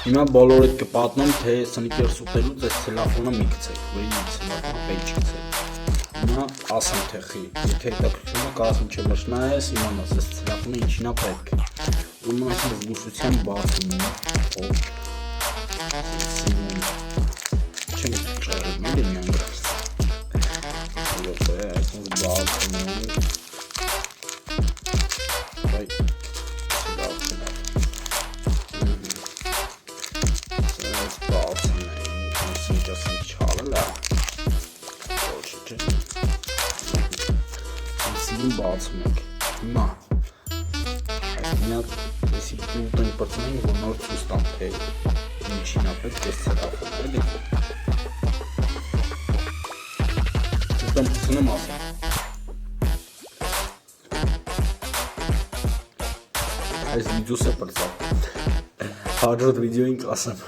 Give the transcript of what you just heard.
Հիմա բոլորդ կպատնեմ, թե սնիկերս ուտելուց այս ցելոֆանը մի գցեք, որի ցելոֆանը պետք չգցեք։ Հիմա ասեմ թե խի, եթե հետաքրքրում է կարասում չվշնայես, իմանաս այս ցելոֆանը ինչին է պետք։ Ուրեմն այս զգուշությամբ բացում եմ, չեմ ճարում, էլի մի անգամ։ Ուրեմն այսպես բացում եմ։ Բացում ենք, հիմա այս միատ եսի ուտենք պրծնենք, որ նոր ցույց տամ, թե ինչին է պետք այս ցելոֆանը, էլի։ Ուտեմ պրծնում ասեմ։ Այս վիդեոս է պրծավ։ Հաջորդ վիդեոին կասեմ։